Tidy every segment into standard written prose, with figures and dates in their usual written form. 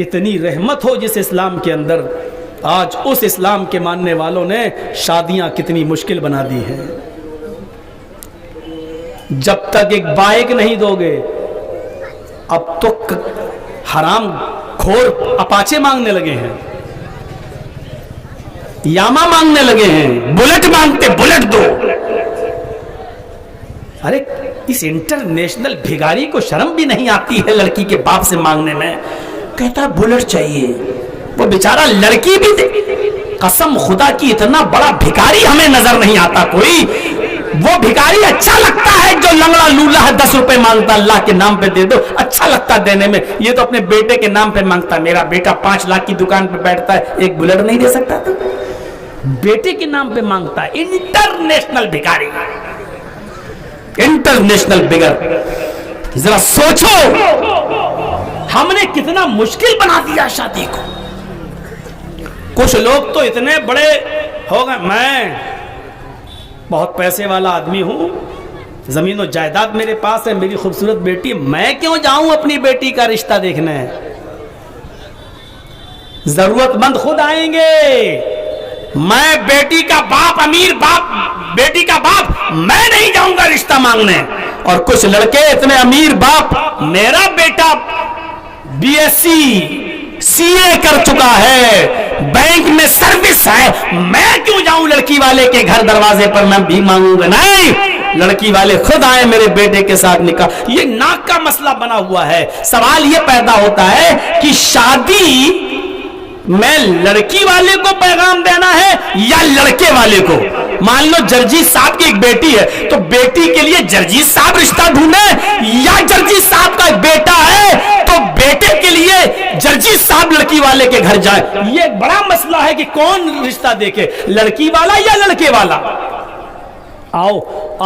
اتنی رحمت ہو جس اسلام کے اندر، آج اس اسلام کے ماننے والوں نے شادیاں کتنی مشکل بنا دی ہیں۔ جب تک ایک بائک نہیں دو گے، اب تو حرام خور اپاچے مانگنے لگے ہیں، یاما مانگنے لگے ہیں، بلٹ مانگتے، بلٹ دو۔ ارے اس انٹرنیشنل بھگاری کو شرم بھی نہیں آتی ہے لڑکی کے باپ سے مانگنے میں، کہتا بلٹ چاہیے۔ وہ بیچارہ لڑکی بھی دے، قسم خدا کی اتنا بڑا بھکاری ہمیں نظر نہیں آتا کوئی۔ وہ بھکاری اچھا لگتا ہے جو لنگڑا لولا ہے، 10 روپے مانگتا، اللہ کے نام پہ دے دو، اچھا لگتا دینے میں۔ یہ تو اپنے بیٹے کے نام پہ مانگتا ہے، میرا بیٹا 5 لاکھ کی دکان پہ بیٹھتا ہے، ایک بلٹ نہیں دے سکتا تو بیٹے کے نام پہ مانگتا ہے۔ انٹرنیشنل بھکاری، انٹرنیشنل بگر۔ ذرا سوچو ہم نے کتنا مشکل بنا دیا شادی کو۔ کچھ لوگ تو اتنے بڑے ہو گئے، میں بہت پیسے والا آدمی ہوں، زمین و جائیداد میرے پاس ہے، میری خوبصورت بیٹی، میں کیوں جاؤں اپنی بیٹی کا رشتہ دیکھنے؟ ضرورت مند خود آئیں گے، میں بیٹی کا باپ، امیر باپ، بیٹی کا باپ، میں نہیں جاؤں گا رشتہ مانگنے۔ اور کچھ لڑکے اتنے امیر باپ، میرا بیٹا BSc CA کر چکا ہے، بینک میں سروس ہے، میں کیوں جاؤں لڑکی والے کے گھر دروازے پر میں بھی مانگوں گا؟ نہیں، لڑکی والے خود آئے میرے بیٹے کے ساتھ نکاح۔ یہ ناک کا مسئلہ بنا ہوا ہے۔ سوال یہ پیدا ہوتا ہے کہ شادی میں لڑکی والے کو پیغام دینا ہے یا لڑکے والے کو؟ مان لو جرجیت صاحب کی ایک بیٹی ہے تو بیٹی کے لیے جرجیت صاحب رشتہ ڈھونڈے، یا جرجیت صاحب کا بیٹا ہے تو بیٹے کے لیے جرجیت صاحب لڑکی والے کے گھر جائے؟ یہ ایک بڑا مسئلہ ہے کہ کون رشتہ دیکھے، لڑکی والا یا لڑکے والا؟ آؤ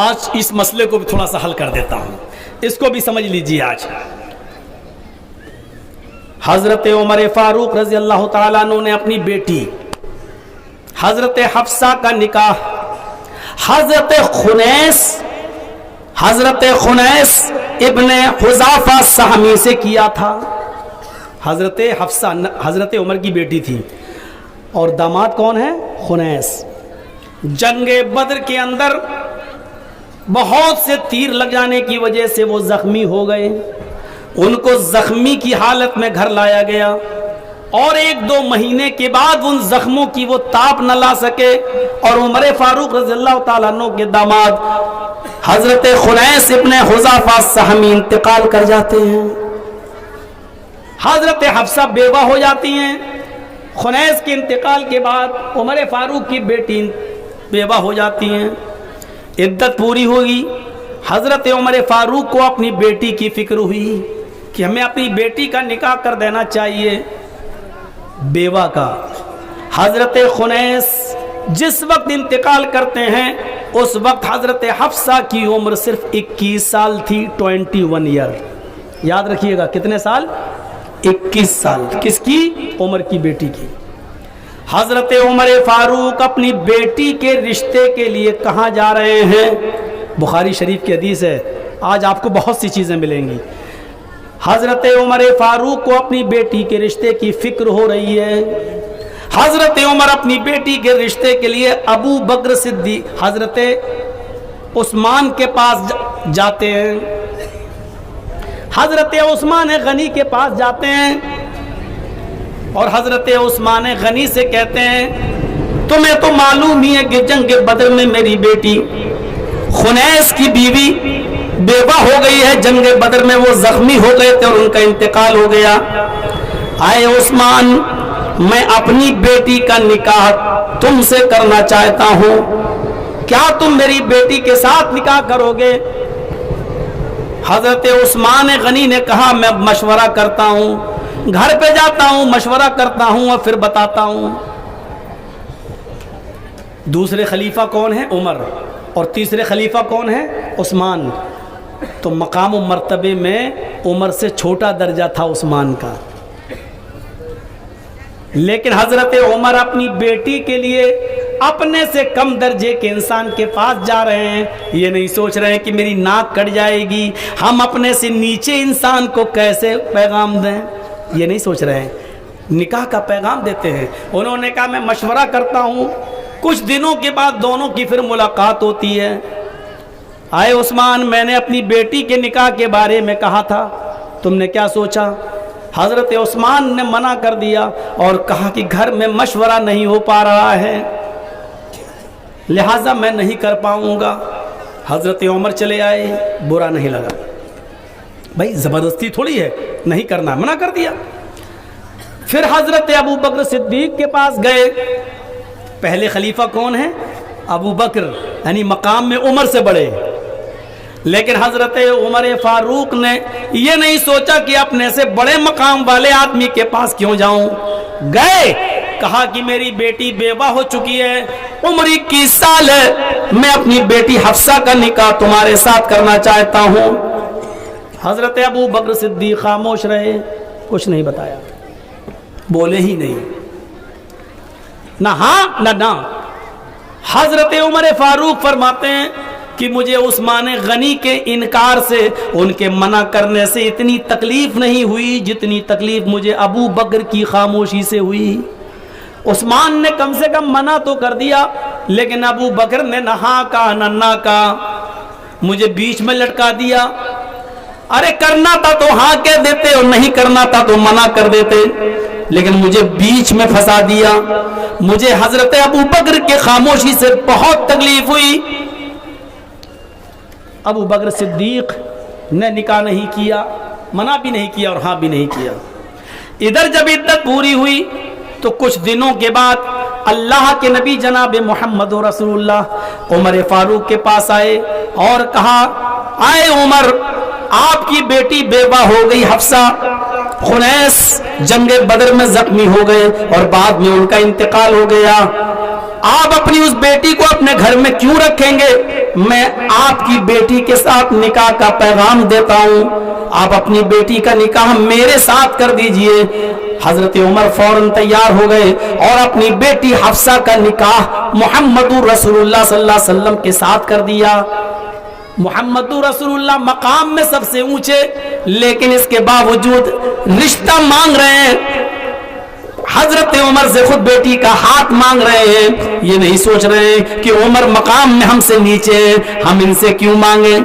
آج اس مسئلے کو بھی تھوڑا سا حل کر دیتا ہوں، اس کو بھی سمجھ لیجیے۔ آج حضرت عمر فاروق رضی اللہ تعالیٰ عنہ نے اپنی بیٹی حضرت حفصہ کا نکاح حضرت خنیس ابن حذافہ سہمی سے کیا تھا۔ حضرت حفصہ حضرت عمر کی بیٹی تھی، اور داماد کون ہے؟ خنیس۔ جنگ بدر کے اندر بہت سے تیر لگ جانے کی وجہ سے وہ زخمی ہو گئے، ان کو زخمی کی حالت میں گھر لایا گیا، اور 1-2 مہینے کے بعد ان زخموں کی وہ تاپ نہ لا سکے، اور عمر فاروق رضی اللہ تعالیٰ عنہ کے داماد حضرت خنیس ابن حذافہ سہمی انتقال کر جاتے ہیں۔ حضرت حفصہ بیوہ ہو جاتی ہیں۔ خنیس کے انتقال کے بعد عمر فاروق کی بیٹی بیوہ ہو جاتی ہیں، عدت پوری ہوگی۔ حضرت عمر فاروق کو اپنی بیٹی کی فکر ہوئی کہ ہمیں اپنی بیٹی کا نکاح کر دینا چاہیے بیوہ کا۔ حضرت خنیس جس وقت انتقال کرتے ہیں اس وقت حضرت حفصہ کی عمر صرف 21 سال تھی، 21 ایئر۔ یاد رکھیے گا کتنے سال؟ 21 سال۔ کس کی؟ عمر کی بیٹی کی۔ حضرت عمر فاروق اپنی بیٹی کے رشتے کے لیے کہاں جا رہے ہیں؟ بخاری شریف کی حدیث ہے، آج آپ کو بہت سی چیزیں ملیں گی۔ حضرت عمر فاروق کو اپنی بیٹی کے رشتے کی فکر ہو رہی ہے۔ حضرت عمر اپنی بیٹی کے رشتے کے لیے ابو بکر صدیق حضرت عثمان کے پاس جاتے ہیں، حضرت عثمان غنی کے پاس جاتے ہیں، اور حضرت عثمان غنی سے کہتے ہیں تمہیں تو معلوم ہی ہے کہ جنگ بدر میں میری بیٹی خنیس کی بیوی بیوہ ہو گئی ہے، جنگ بدر میں وہ زخمی ہو گئے تھے اور ان کا انتقال ہو گیا۔ آئے عثمان، میں اپنی بیٹی کا نکاح تم سے کرنا چاہتا ہوں، کیا تم میری بیٹی کے ساتھ نکاح کرو گے؟ حضرت عثمان غنی نے کہا میں مشورہ کرتا ہوں، گھر پہ جاتا ہوں، مشورہ کرتا ہوں اور پھر بتاتا ہوں۔ دوسرے خلیفہ کون ہیں؟ عمر، اور تیسرے خلیفہ کون ہیں؟ عثمان۔ تو مقام و مرتبے میں عمر سے چھوٹا درجہ تھا عثمان کا، لیکن حضرت عمر اپنی بیٹی کے لیے اپنے سے کم درجے کے انسان کے پاس جا رہے ہیں۔ یہ نہیں سوچ رہے ہیں کہ میری ناک کٹ جائے گی، ہم اپنے سے نیچے انسان کو کیسے پیغام دیں، یہ نہیں سوچ رہے ہیں، نکاح کا پیغام دیتے ہیں. انہوں نے کہا میں مشورہ کرتا ہوں. کچھ دنوں کے بعد دونوں کی پھر ملاقات ہوتی ہے. آئے عثمان، میں نے اپنی بیٹی کے نکاح کے بارے میں کہا تھا، تم نے کیا سوچا؟ حضرت عثمان نے منع کر دیا اور کہا کہ گھر میں مشورہ نہیں ہو پا رہا ہے، لہٰذا میں نہیں کر پاؤں گا. حضرت عمر چلے آئے، برا نہیں لگا، بھائی زبردستی تھوڑی ہے، نہیں کرنا، منع کر دیا. پھر حضرت ابو بکر صدیق کے پاس گئے. پہلے خلیفہ کون ہیں؟ ابو بکر، یعنی مقام میں عمر سے بڑے. لیکن حضرت عمر فاروق نے یہ نہیں سوچا کہ اپنے سے بڑے مقام والے آدمی کے پاس کیوں جاؤں. گئے، کہا کہ میری بیٹی بیوہ ہو چکی ہے، عمر 21 سال ہے، میں اپنی بیٹی حفصہ کا نکاح تمہارے ساتھ کرنا چاہتا ہوں. حضرت ابو بکر صدیق خاموش رہے، کچھ نہیں بتایا، بولے ہی نہیں، نہ ہاں نہ نہ. حضرت عمر فاروق فرماتے ہیں کہ مجھے عثمان غنی کے انکار سے، ان کے منع کرنے سے اتنی تکلیف نہیں ہوئی جتنی تکلیف مجھے ابو بکر کی خاموشی سے ہوئی. عثمان نے کم سے کم منع تو کر دیا، لیکن ابو بکر نے نہ ہاں کہا نہ کہا، مجھے بیچ میں لٹکا دیا. ارے کرنا تھا تو ہاں کہہ دیتے اور نہیں کرنا تھا تو منع کر دیتے، لیکن مجھے بیچ میں پھنسا دیا. مجھے حضرت ابو بکر کے خاموشی سے بہت تکلیف ہوئی. ابو بکر صدیق نے نکاح نہیں کیا، منع بھی نہیں کیا اور ہاں بھی نہیں کیا. ادھر جب عدت پوری ہوئی تو کچھ دنوں کے بعد اللہ کے نبی جناب محمد رسول اللہ عمر فاروق کے پاس آئے اور کہا، آئے عمر، آپ کی بیٹی بیوہ ہو گئی حفصہ، خنیس جنگ بدر میں زخمی ہو گئے اور بعد میں ان کا انتقال ہو گیا. آپ اپنی اس بیٹی کو اپنے گھر میں کیوں رکھیں گے؟ میں آپ کی بیٹی کے ساتھ نکاح کا پیغام دیتا ہوں، آپ اپنی بیٹی کا نکاح میرے ساتھ کر دیجئے. حضرت عمر فوراً تیار ہو گئے اور اپنی بیٹی حفصہ کا نکاح محمد رسول اللہ صلی اللہ علیہ وسلم کے ساتھ کر دیا. محمد رسول اللہ مقام میں سب سے اونچے، لیکن اس کے باوجود رشتہ مانگ رہے ہیں. حضرت عمر سے خود بیٹی کا ہاتھ مانگ رہے ہیں. یہ نہیں سوچ رہے ہیں کہ عمر مقام میں ہم سے نیچے ہیں، ہم ان سے کیوں مانگیں.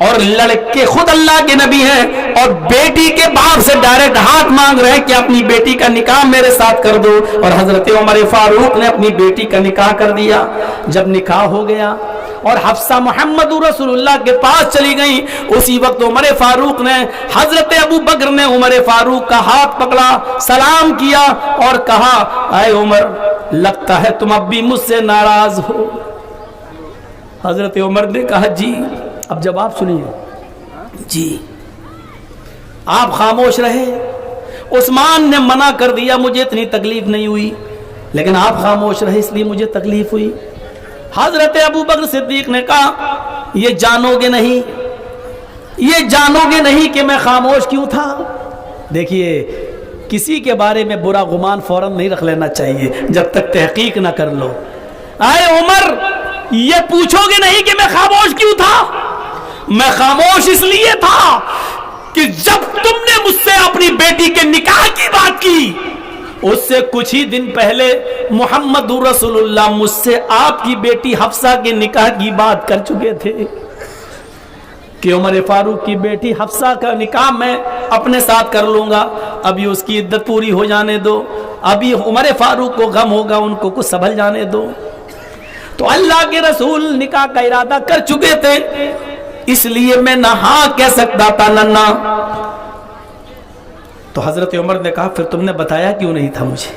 اور لڑکے خود اللہ کے نبی ہیں اور بیٹی کے باپ سے ڈائریکٹ ہاتھ مانگ رہے ہیں کہ اپنی بیٹی کا نکاح میرے ساتھ کر دو. اور حضرت عمر فاروق نے اپنی بیٹی کا نکاح کر دیا. جب نکاح ہو گیا اور حفصہ محمد رسول اللہ کے پاس چلی گئی، اسی وقت عمر فاروق نے، حضرت ابو بکر نے عمر فاروق کا ہاتھ پکڑا، سلام کیا اور کہا، اے عمر، لگتا ہے تم اب بھی مجھ سے ناراض ہو. حضرت عمر نے کہا جی. اب جواب سنیے. جی. آپ خاموش رہے. عثمان نے منع کر دیا، مجھے اتنی تکلیف نہیں ہوئی، لیکن آپ خاموش رہے اس لیے مجھے تکلیف ہوئی. حضرت ابو بکر صدیق نے کہا، یہ جانو گے نہیں، یہ جانو گے نہیں کہ میں خاموش کیوں تھا. دیکھیے، کسی کے بارے میں برا گمان فوراً نہیں رکھ لینا چاہیے جب تک تحقیق نہ کر لو. اے عمر، یہ پوچھو گے نہیں کہ میں خاموش کیوں تھا؟ میں خاموش اس لیے تھا کہ جب تم نے مجھ سے اپنی بیٹی کے نکاح کی بات کی، اس سے کچھ ہی دن پہلے محمد رسول اللہ مجھ سے آپ کی بیٹی حفصہ کے نکاح کی بات کر چکے تھے کہ عمر فاروق کی بیٹی حفصہ کا نکاح میں اپنے ساتھ کر لوں گا، ابھی اس کی عدت پوری ہو جانے دو، ابھی عمر فاروق کو غم ہوگا، ان کو کچھ سنبھل جانے دو. تو اللہ کے رسول نکاح کا ارادہ کر چکے تھے، اس لیے میں نہ ہاں کہہ سکتا تھا نہ. تو حضرت عمر نے کہا، پھر تم نے بتایا کیوں نہیں تھا مجھے؟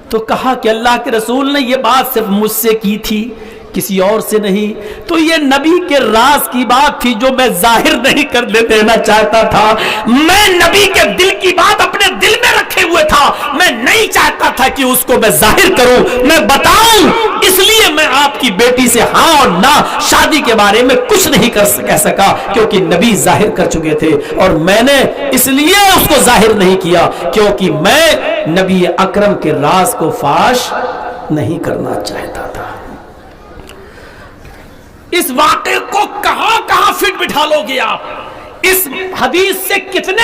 تو کہا کہ اللہ کے رسول نے یہ بات صرف مجھ سے کی تھی، کسی اور سے نہیں. تو یہ نبی کے راز کی بات تھی جو میں ظاہر نہیں کر دینا چاہتا تھا. میں نبی کے دل کی بات اپنے دل میں رکھے ہوئے تھا، میں نہیں چاہتا تھا کہ اس کو میں ظاہر کروں، میں بتاؤں. اس لیے میں آپ کی بیٹی سے ہاں اور نہ شادی کے بارے میں کچھ نہیں کہہ سکا، کیونکہ نبی ظاہر کر چکے تھے. اور میں نے اس لیے اس کو ظاہر نہیں کیا کیونکہ میں نبی اکرم کے راز کو فاش نہیں کرنا چاہتا تھا. اس واقعے کو کہاں کہاں فٹ بٹھا لو گے آپ، اس حدیث سے کتنے